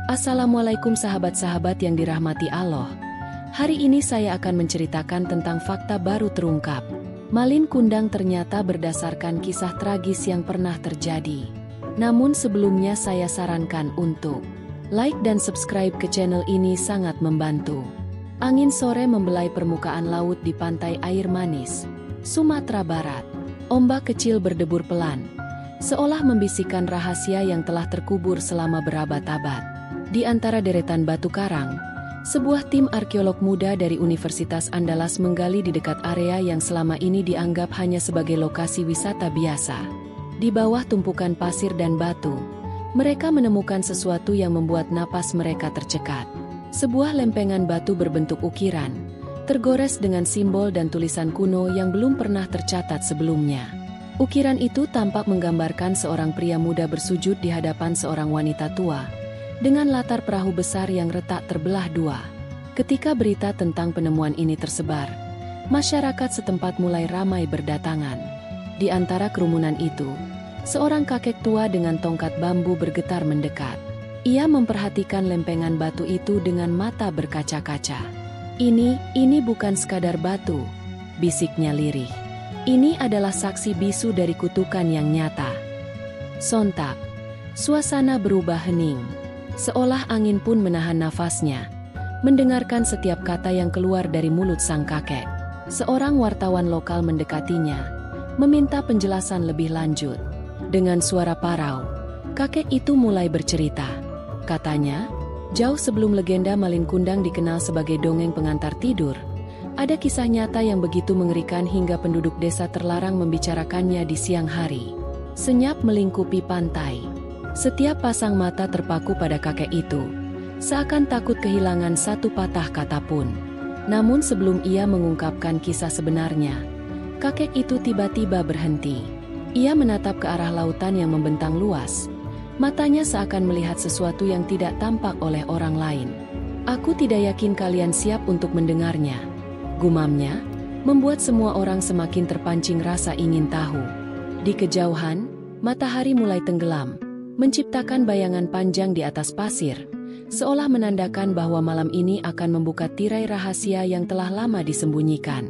Assalamualaikum sahabat-sahabat yang dirahmati Allah. Hari ini saya akan menceritakan tentang fakta baru terungkap. Malin Kundang ternyata berdasarkan kisah tragis yang pernah terjadi. Namun sebelumnya saya sarankan untuk like dan subscribe ke channel ini sangat membantu. Angin sore membelai permukaan laut di pantai Air Manis, Sumatera Barat. Ombak kecil berdebur pelan, seolah membisikkan rahasia yang telah terkubur selama berabad-abad. Di antara deretan batu karang, sebuah tim arkeolog muda dari Universitas Andalas menggali di dekat area yang selama ini dianggap hanya sebagai lokasi wisata biasa. Di bawah tumpukan pasir dan batu, mereka menemukan sesuatu yang membuat napas mereka tercekat. Sebuah lempengan batu berbentuk ukiran, tergores dengan simbol dan tulisan kuno yang belum pernah tercatat sebelumnya. Ukiran itu tampak menggambarkan seorang pria muda bersujud di hadapan seorang wanita tua, dengan latar perahu besar yang retak terbelah dua. Ketika berita tentang penemuan ini tersebar, masyarakat setempat mulai ramai berdatangan. Di antara kerumunan itu, seorang kakek tua dengan tongkat bambu bergetar mendekat. Ia memperhatikan lempengan batu itu dengan mata berkaca-kaca. Ini bukan sekadar batu," bisiknya lirih. "Ini adalah saksi bisu dari kutukan yang nyata." Sontak, suasana berubah hening. Seolah angin pun menahan nafasnya, mendengarkan setiap kata yang keluar dari mulut sang kakek. Seorang wartawan lokal mendekatinya, meminta penjelasan lebih lanjut. Dengan suara parau, kakek itu mulai bercerita. Katanya, jauh sebelum legenda Malin Kundang dikenal sebagai dongeng pengantar tidur, ada kisah nyata yang begitu mengerikan hingga penduduk desa terlarang membicarakannya di siang hari. Senyap melingkupi pantai. Setiap pasang mata terpaku pada kakek itu, seakan takut kehilangan satu patah kata pun. Namun sebelum ia mengungkapkan kisah sebenarnya, kakek itu tiba-tiba berhenti. Ia menatap ke arah lautan yang membentang luas. Matanya seakan melihat sesuatu yang tidak tampak oleh orang lain. "Aku tidak yakin kalian siap untuk mendengarnya," gumamnya, membuat semua orang semakin terpancing rasa ingin tahu. Di kejauhan, matahari mulai tenggelam, menciptakan bayangan panjang di atas pasir, seolah menandakan bahwa malam ini akan membuka tirai rahasia yang telah lama disembunyikan.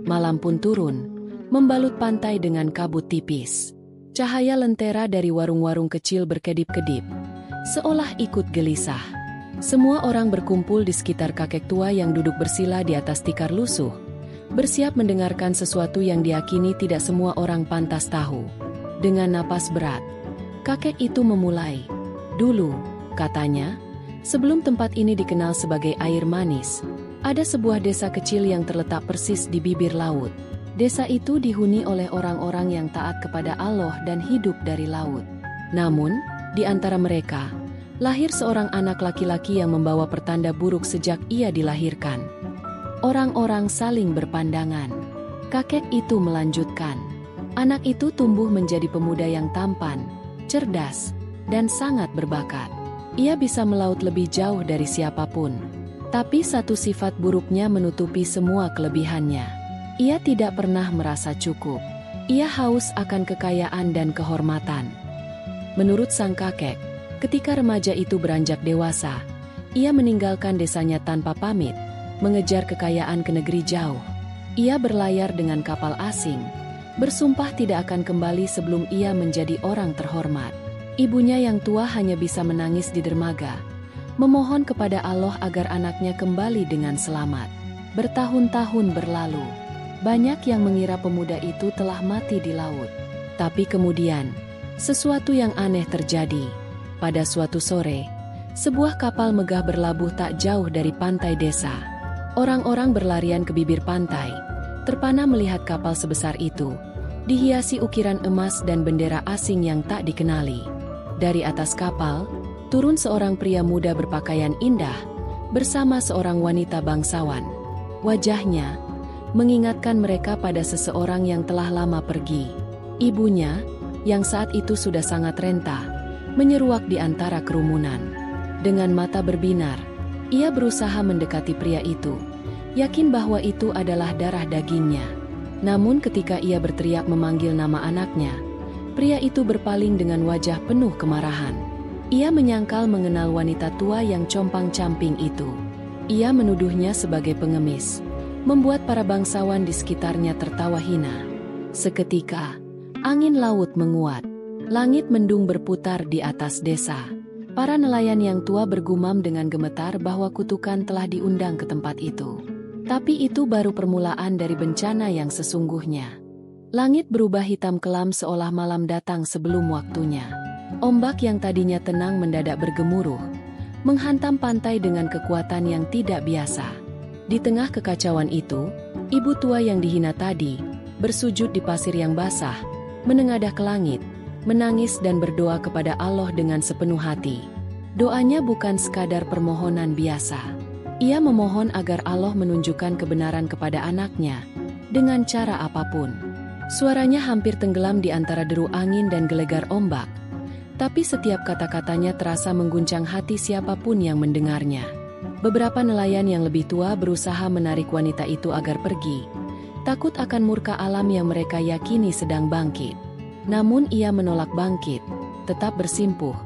Malam pun turun, membalut pantai dengan kabut tipis. Cahaya lentera dari warung-warung kecil berkedip-kedip, seolah ikut gelisah. Semua orang berkumpul di sekitar kakek tua yang duduk bersila di atas tikar lusuh, bersiap mendengarkan sesuatu yang diyakini tidak semua orang pantas tahu. Dengan napas berat, kakek itu memulai. "Dulu," katanya, "sebelum tempat ini dikenal sebagai Air Manis, ada sebuah desa kecil yang terletak persis di bibir laut. Desa itu dihuni oleh orang-orang yang taat kepada Allah dan hidup dari laut. Namun, di antara mereka, lahir seorang anak laki-laki yang membawa pertanda buruk sejak ia dilahirkan. Orang-orang saling berpandangan." Kakek itu melanjutkan. "Anak itu tumbuh menjadi pemuda yang tampan, cerdas, dan sangat berbakat. Ia bisa melaut lebih jauh dari siapapun. Tapi satu sifat buruknya menutupi semua kelebihannya. Ia tidak pernah merasa cukup. Ia haus akan kekayaan dan kehormatan." Menurut sang kakek, ketika remaja itu beranjak dewasa, ia meninggalkan desanya tanpa pamit, mengejar kekayaan ke negeri jauh. Ia berlayar dengan kapal asing, bersumpah tidak akan kembali sebelum ia menjadi orang terhormat. Ibunya yang tua hanya bisa menangis di dermaga, memohon kepada Allah agar anaknya kembali dengan selamat. Bertahun-tahun berlalu, banyak yang mengira pemuda itu telah mati di laut. Tapi kemudian, sesuatu yang aneh terjadi. Pada suatu sore, sebuah kapal megah berlabuh tak jauh dari pantai desa. Orang-orang berlarian ke bibir pantai, terpana melihat kapal sebesar itu, dihiasi ukiran emas dan bendera asing yang tak dikenali. Dari atas kapal, turun seorang pria muda berpakaian indah, bersama seorang wanita bangsawan. Wajahnya mengingatkan mereka pada seseorang yang telah lama pergi. Ibunya, yang saat itu sudah sangat renta, menyeruak di antara kerumunan. Dengan mata berbinar, ia berusaha mendekati pria itu, yakin bahwa itu adalah darah dagingnya. Namun ketika ia berteriak memanggil nama anaknya, pria itu berpaling dengan wajah penuh kemarahan. Ia menyangkal mengenal wanita tua yang compang-camping itu. Ia menuduhnya sebagai pengemis, membuat para bangsawan di sekitarnya tertawa hina. Seketika, angin laut menguat. Langit mendung berputar di atas desa. Para nelayan yang tua bergumam dengan gemetar bahwa kutukan telah diundang ke tempat itu. Tapi itu baru permulaan dari bencana yang sesungguhnya. Langit berubah hitam kelam seolah malam datang sebelum waktunya. Ombak yang tadinya tenang mendadak bergemuruh, menghantam pantai dengan kekuatan yang tidak biasa. Di tengah kekacauan itu, ibu tua yang dihina tadi, bersujud di pasir yang basah, menengadah ke langit, menangis dan berdoa kepada Allah dengan sepenuh hati. Doanya bukan sekadar permohonan biasa. Ia memohon agar Allah menunjukkan kebenaran kepada anaknya, dengan cara apapun. Suaranya hampir tenggelam di antara deru angin dan gelegar ombak. Tapi setiap kata-katanya terasa mengguncang hati siapapun yang mendengarnya. Beberapa nelayan yang lebih tua berusaha menarik wanita itu agar pergi, takut akan murka alam yang mereka yakini sedang bangkit. Namun ia menolak bangkit, tetap bersimpuh,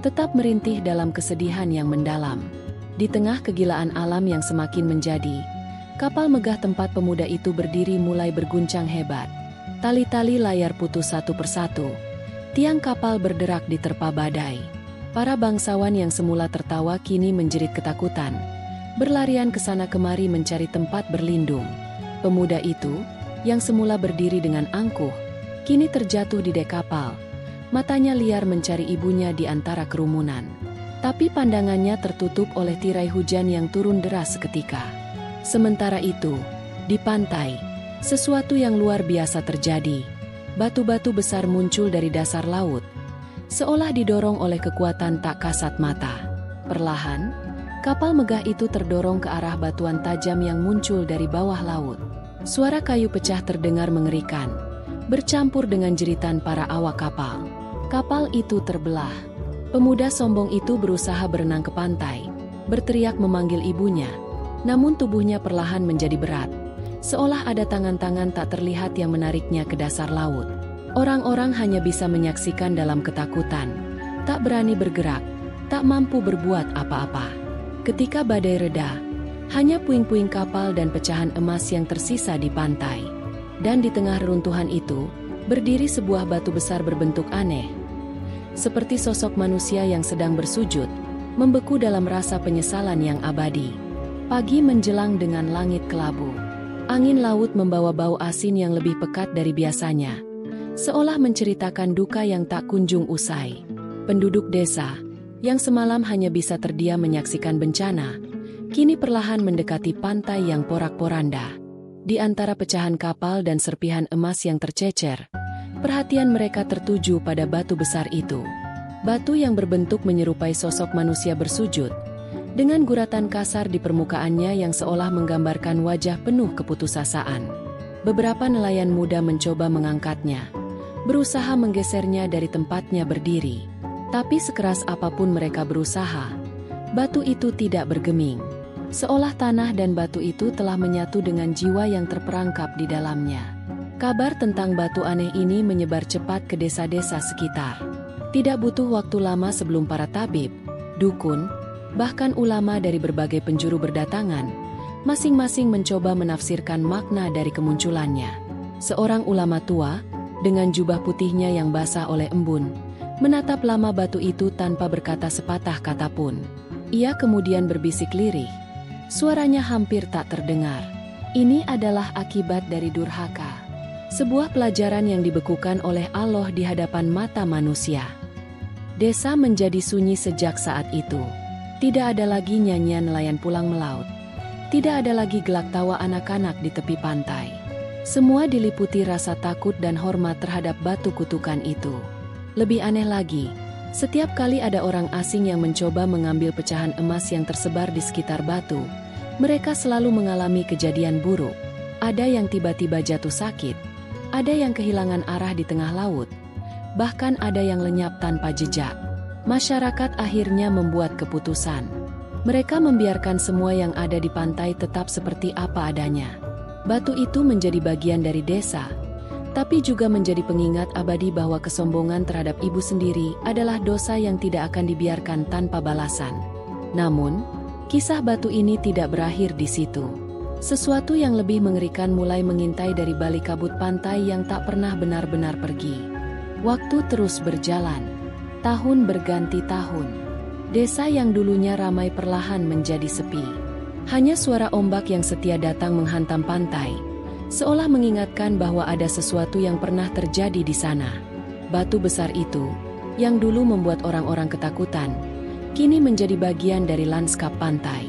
tetap merintih dalam kesedihan yang mendalam. Di tengah kegilaan alam yang semakin menjadi, kapal megah tempat pemuda itu berdiri mulai berguncang hebat. Tali-tali layar putus satu persatu. Tiang kapal berderak diterpa badai. Para bangsawan yang semula tertawa kini menjerit ketakutan, berlarian ke sana kemari mencari tempat berlindung. Pemuda itu, yang semula berdiri dengan angkuh, kini terjatuh di dek kapal. Matanya liar mencari ibunya di antara kerumunan. Tapi pandangannya tertutup oleh tirai hujan yang turun deras seketika. Sementara itu, di pantai, sesuatu yang luar biasa terjadi. Batu-batu besar muncul dari dasar laut, seolah didorong oleh kekuatan tak kasat mata. Perlahan, kapal megah itu terdorong ke arah batuan tajam yang muncul dari bawah laut. Suara kayu pecah terdengar mengerikan, bercampur dengan jeritan para awak kapal. Kapal itu terbelah. Pemuda sombong itu berusaha berenang ke pantai, berteriak memanggil ibunya, namun tubuhnya perlahan menjadi berat. Seolah ada tangan-tangan tak terlihat yang menariknya ke dasar laut. Orang-orang hanya bisa menyaksikan dalam ketakutan, tak berani bergerak, tak mampu berbuat apa-apa. Ketika badai reda, hanya puing-puing kapal dan pecahan emas yang tersisa di pantai. Dan di tengah reruntuhan itu, berdiri sebuah batu besar berbentuk aneh. Seperti sosok manusia yang sedang bersujud, membeku dalam rasa penyesalan yang abadi. Pagi menjelang dengan langit kelabu. Angin laut membawa bau asin yang lebih pekat dari biasanya, seolah menceritakan duka yang tak kunjung usai. Penduduk desa, yang semalam hanya bisa terdiam menyaksikan bencana, kini perlahan mendekati pantai yang porak-poranda. Di antara pecahan kapal dan serpihan emas yang tercecer, perhatian mereka tertuju pada batu besar itu. Batu yang berbentuk menyerupai sosok manusia bersujud, dengan guratan kasar di permukaannya yang seolah menggambarkan wajah penuh keputusasaan. Beberapa nelayan muda mencoba mengangkatnya, berusaha menggesernya dari tempatnya berdiri. Tapi sekeras apapun mereka berusaha, batu itu tidak bergeming. Seolah tanah dan batu itu telah menyatu dengan jiwa yang terperangkap di dalamnya. Kabar tentang batu aneh ini menyebar cepat ke desa-desa sekitar. Tidak butuh waktu lama sebelum para tabib, dukun, bahkan ulama dari berbagai penjuru berdatangan, masing-masing mencoba menafsirkan makna dari kemunculannya. Seorang ulama tua, dengan jubah putihnya yang basah oleh embun, menatap lama batu itu tanpa berkata sepatah kata pun. Ia kemudian berbisik lirih. Suaranya hampir tak terdengar. Ini adalah akibat dari durhaka. Sebuah pelajaran yang dibekukan oleh Allah di hadapan mata manusia. Desa menjadi sunyi sejak saat itu. Tidak ada lagi nyanyian nelayan pulang melaut. Tidak ada lagi gelak tawa anak-anak di tepi pantai. Semua diliputi rasa takut dan hormat terhadap batu kutukan itu. Lebih aneh lagi, setiap kali ada orang asing yang mencoba mengambil pecahan emas yang tersebar di sekitar batu, mereka selalu mengalami kejadian buruk. Ada yang tiba-tiba jatuh sakit, ada yang kehilangan arah di tengah laut, bahkan ada yang lenyap tanpa jejak. Masyarakat akhirnya membuat keputusan. Mereka membiarkan semua yang ada di pantai tetap seperti apa adanya. Batu itu menjadi bagian dari desa, tapi juga menjadi pengingat abadi bahwa kesombongan terhadap ibu sendiri adalah dosa yang tidak akan dibiarkan tanpa balasan. Namun, kisah batu ini tidak berakhir di situ. Sesuatu yang lebih mengerikan mulai mengintai dari balik kabut pantai yang tak pernah benar-benar pergi. Waktu terus berjalan. Tahun berganti tahun. Desa yang dulunya ramai perlahan menjadi sepi. Hanya suara ombak yang setia datang menghantam pantai, seolah mengingatkan bahwa ada sesuatu yang pernah terjadi di sana. Batu besar itu, yang dulu membuat orang-orang ketakutan, kini menjadi bagian dari lanskap pantai.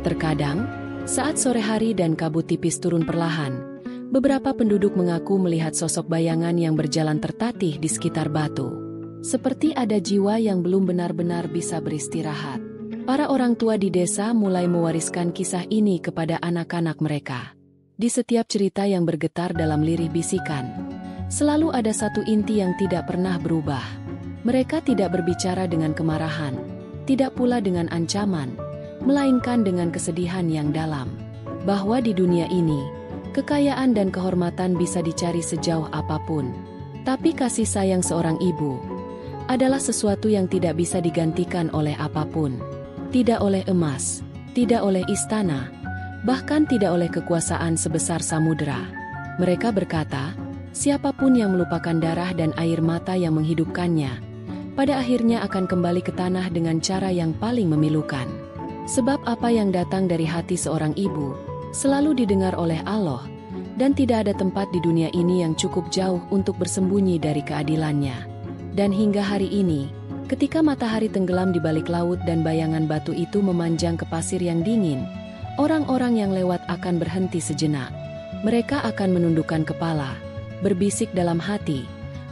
Terkadang, saat sore hari dan kabut tipis turun perlahan, beberapa penduduk mengaku melihat sosok bayangan yang berjalan tertatih di sekitar batu. Seperti ada jiwa yang belum benar-benar bisa beristirahat. Para orang tua di desa mulai mewariskan kisah ini kepada anak-anak mereka. Di setiap cerita yang bergetar dalam lirih bisikan, selalu ada satu inti yang tidak pernah berubah. Mereka tidak berbicara dengan kemarahan, tidak pula dengan ancaman, melainkan dengan kesedihan yang dalam. Bahwa di dunia ini, kekayaan dan kehormatan bisa dicari sejauh apapun. Tapi kasih sayang seorang ibu adalah sesuatu yang tidak bisa digantikan oleh apapun. Tidak oleh emas, tidak oleh istana, bahkan tidak oleh kekuasaan sebesar samudera. Mereka berkata, siapapun yang melupakan darah dan air mata yang menghidupkannya, pada akhirnya akan kembali ke tanah dengan cara yang paling memilukan. Sebab apa yang datang dari hati seorang ibu, selalu didengar oleh Allah, dan tidak ada tempat di dunia ini yang cukup jauh untuk bersembunyi dari keadilannya. Dan hingga hari ini, ketika matahari tenggelam di balik laut dan bayangan batu itu memanjang ke pasir yang dingin, orang-orang yang lewat akan berhenti sejenak. Mereka akan menundukkan kepala, berbisik dalam hati,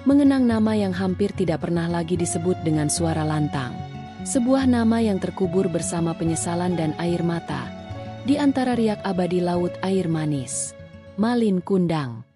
mengenang nama yang hampir tidak pernah lagi disebut dengan suara lantang. Sebuah nama yang terkubur bersama penyesalan dan air mata, di antara riak abadi laut air manis. Malin Kundang.